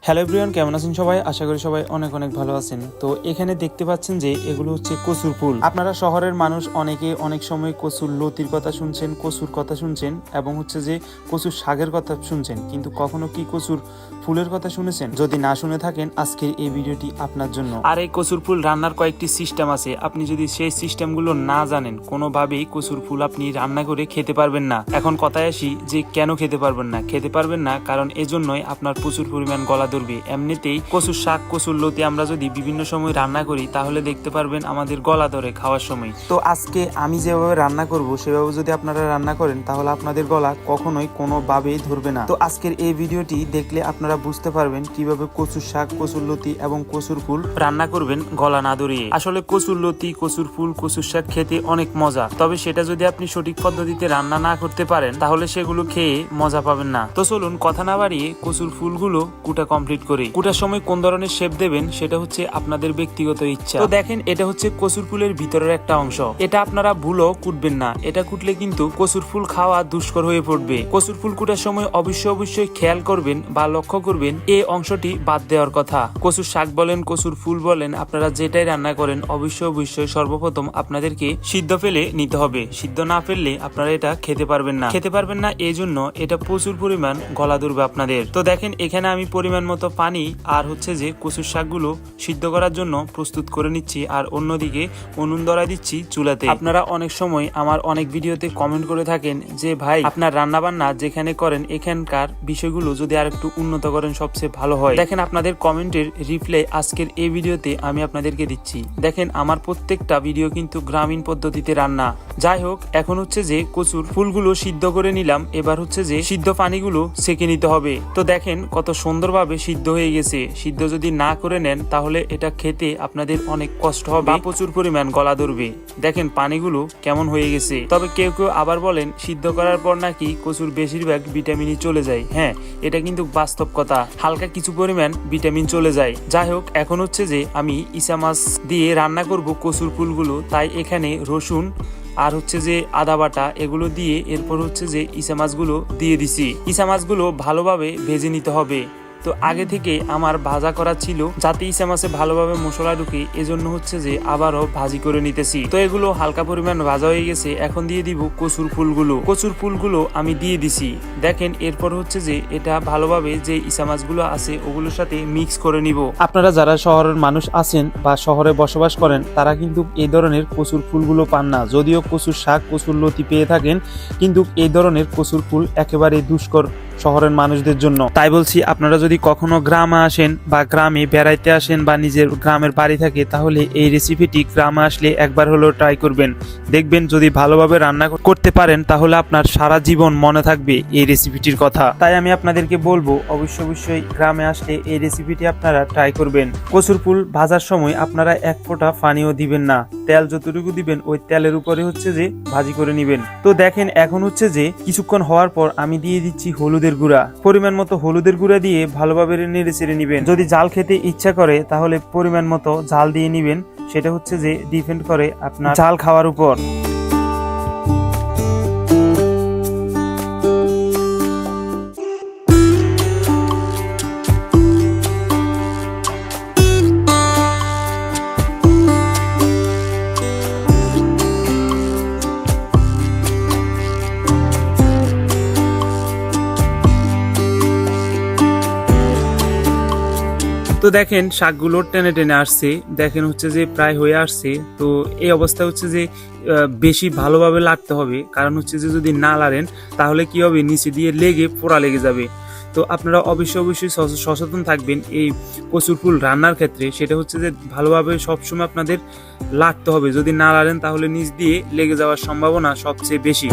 Hello everyone, কেমন আছেন সবাই? আশা করি সবাই অনেক অনেক ভালো আছেন। তো এখানে দেখতে পাচ্ছেন যে এগুলো হচ্ছে কচুর ফুল। আপনারা শহরের মানুষ অনেকে অনেক সময় কচুর লতির কথা শুনছেন, কচুর কথা শুনছেন এবং হচ্ছে যে কচুর শাকের কথা শুনছেন, কিন্তু কখনো কি কচুর ফুলের কথা শুনেছেন? যদি না শুনে থাকেন, আজকের এই ভিডিওটি আপনার জন্য। আর এই কচুর ফুল রান্নার কয়েকটি সিস্টেম আছে, আপনি যদি সেই সিস্টেমগুলো না জানেন, কোনোভাবেই কচুর ফুল আপনি রান্না করে খেতে পারবেন না। এখন কথায় আসি যে কেন খেতে পারবেন না? খেতে পারবেন না কারণ এজন্যই আপনার প্রচুর পরিমাণ গলা ধরবে। এমনিতেই কচুর শাক, কচুর লতি আমরা যদি বিভিন্ন সময় রান্না করি তাহলে দেখতে পারবেন আমাদের গলা ধরে খাওয়ার সময়। তো আজকে আমি যেভাবে রান্না করব সেভাবে যদি আপনারা রান্না করেন তাহলে আপনাদের গলা কখনোই কোনোভাবেই ধরবে না। তো আজকের এই ভিডিওটি দেখলে আপনারা বুঝতে পারবেন কিভাবে কচুর শাক, কচুর লতি এবং কচুর ফুল রান্না করবেন গলা না ধরিয়ে। আসলে কচুর লতি, কচুর ফুল, কচুর শাক খেতে অনেক মজা, তবে সেটা যদি আপনি সঠিক পদ্ধতিতে রান্না না করতে পারেন তাহলে সেগুলো খেয়ে মজা পাবেন না। তো চলুন কথা না বাড়িয়ে কচুর ফুলগুলো কুটা কমপ্লিট করি। কুটার সময় কোন ধরনের শেপ দেবেন সেটা হচ্ছে আপনাদের ব্যক্তিগত ইচ্ছা। তো দেখেন, এটা হচ্ছে কচুর ফুলের ভিতরের একটা অংশ। এটা আপনারা ভুলও কুটবেন না, এটা কুটলে কিন্তু কচুর ফুল খাওয়া দুষ্কর হয়ে পড়বে। কচুর ফুল কুটার সময় অবশ্যই খেয়াল করবেন বা লক্ষ্য করবেন এই অংশটি বাদ দেওয়ার কথা। কচুর শাক বলেন, কচুর ফুল বলেন, আপনারা যেটাই রান্না করেন অবশ্যই সর্বপ্রথম আপনাদেরকে সিদ্ধ ফেলে নিতে হবে। সিদ্ধ না ফেললে আপনারা এটা খেতে পারবেন না। এই জন্য এটা প্রচুর পরিমাণ গলা ধরবে আপনাদের। তো দেখেন, এখানে আমি পরিমাণ মতো পানি আর হচ্ছে যে কচুর শাকগুলো সিদ্ধ করার জন্য প্রস্তুত করে নিচ্ছি, আর অন্যদিকে উনুন ধরাই দিচ্ছি চুলাতে। আপনারা অনেক সময় আমার অনেক ভিডিওতে কমেন্ট করে থাকেন যে ভাই, আপনার রান্না বান্না যেখানে করেন এখানকার বিষয়গুলো যদি আর একটু উন্নত করেন সবচেয়ে ভালো হয়। দেখেন, আপনাদের কমেন্টের রিপ্লাই আজকের এই ভিডিওতে আমি আপনাদেরকে দিচ্ছি। দেখেন, আমার প্রত্যেকটা ভিডিও কিন্তু গ্রামীণ পদ্ধতিতে রান্না। যাই হোক, এখন হচ্ছে যে কচুর ফুলগুলো সিদ্ধ করে নিলাম, এবার হচ্ছে যে সিদ্ধ পানিগুলো ছেঁকে নিতে হবে। তো দেখেন কত সুন্দরভাবে সিদ্ধ হয়ে গেছে। সিদ্ধ যদি না করে নেন তাহলে এটা খেতে আপনাদের অনেক কষ্ট হবে, প্রচুর পরিমাণ গলা ধরবে। দেখেন পানিগুলো কেমন হয়ে গেছে। তবে কেউ আবার বলেন সিদ্ধ করার পর নাকি কচুর বেশিরভাগ ভিটামিনই চলে যায়। হ্যাঁ, এটা কিন্তু বাস্তব কথা, হালকা কিছু পরিমাণ ভিটামিন চলে যায়। যাই হোক, এখন হচ্ছে যে আমি ইসা মাছ দিয়ে রান্না করব কচুর ফুলগুলো, তাই এখানে রসুন আর হচ্ছে যে আদা বাটা এগুলো দিয়ে এরপর হচ্ছে যে ইসা মাছগুলো দিয়ে দিছি। ইসা মাছগুলো ভালোভাবে ভেজে নিতে হবে। তো আগে থেকে আমার ভাজা করা ছিল যাতে ইসা মাছে ভালোভাবে মশলা ঢুকে, এজন্য হচ্ছে যে আবারও ভাজি করে নিতেছি। তো এগুলো হালকা পরিমাণ ভাজা হয়ে গেছে, এখন দিয়ে দিব কচুর ফুলগুলো আমি দিয়ে দিছি। দেখেন, এরপর হচ্ছে যে এটা ভালোভাবে যে ইসা মাছগুলো আছে ওগুলোর সাথে মিক্স করে নিব। আপনারা যারা শহরের মানুষ আছেন বা শহরে বসবাস করেন তারা কিন্তু এই ধরনের কচুর ফুলগুলো পান না। যদিও কচুর শাক, কচুর লতি পেয়ে থাকেন, কিন্তু এই ধরনের কচুর ফুল একেবারে দুষ্কর শহরের মানুষদের জন্য। তাই বলছি, আপনারা যদি কখনো গ্রামে আসেন বা গ্রামে বেড়াইতে আসেন বা নিজের গ্রামের বাড়ি থাকে তাহলে এই রেসিপিটি গ্রামে আসলে একবার হলেও ট্রাই করবেন। দেখবেন যদি ভালোভাবে রান্না করতে পারেন তাহলে আপনার সারা জীবন মনে থাকবে এই রেসিপিটির কথা। তাই আমি আপনাদেরকে বলবো অবশ্যই গ্রামে আসলে এই রেসিপিটি আপনারা ট্রাই করবেন। কচুর ফুল ভাজার সময় আপনারা এক ফোঁটা পানিও দিবেন না, তেল যতটুকু দিবেন ওই তেলের উপরে হচ্ছে যে ভাজি করে নিবেন। তো দেখেন, এখন হচ্ছে যে কিছুক্ষণ হওয়ার পর আমি দিয়ে দিচ্ছি হলুদের গুঁড়া। পরিমাণ মতো হলুদের গুঁড়া দিয়ে ভালোভাবে নেড়ে চেড়ে নিবেন। যদি ঝাল খেতে ইচ্ছা করে তাহলে পরিমাণ মতো ঝাল দিয়ে নিবেন, সেটা হচ্ছে যে ডিপেন্ড করে আপনার ঝাল খাওয়ার উপর। তো দেখেন, শাকগুলো টেনে আসছে, দেখেন হচ্ছে যে প্রায় হয়ে আসছে। তো এই অবস্থা হচ্ছে যে বেশি ভালোভাবে লাগতে হবে, কারণ হচ্ছে যে যদি না লাড়েন তাহলে কি হবে, নিচে দিয়ে লেগে পোড়া লেগে যাবে। তো আপনারা অবশ্যই সচেতন থাকবেন এই কচুর ফুল রান্নার ক্ষেত্রে। সেটা হচ্ছে যে ভালোভাবে সবসময় আপনাদের লাগতে হবে, যদি না লাড়েন তাহলে নিচ দিয়ে লেগে যাওয়ার সম্ভাবনা সবচেয়ে বেশি।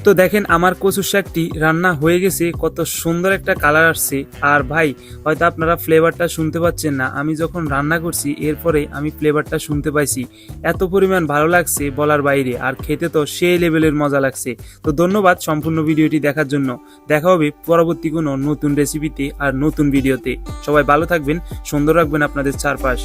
তো দেখেন আমার কচুর শাকটি রান্না হয়ে গেছে, কত সুন্দর একটা কালার আসছে। আর ভাই হয়তো আপনারা ফ্লেভারটা শুনতে পাচ্ছেন না, আমি যখন রান্না করছি এরপরে আমি ফ্লেভারটা শুনতে পাইছি, এত পরিমাণ ভালো লাগছে বলার বাইরে। আর খেতে তো সেই লেভেলের মজা লাগছে। তো ধন্যবাদ সম্পূর্ণ ভিডিওটি দেখার জন্য। দেখা হবে পরবর্তী কোনো নতুন রেসিপিতে আর নতুন ভিডিওতে। সবাই ভালো থাকবেন, সুন্দর রাখবেন আপনাদের চারপাশ।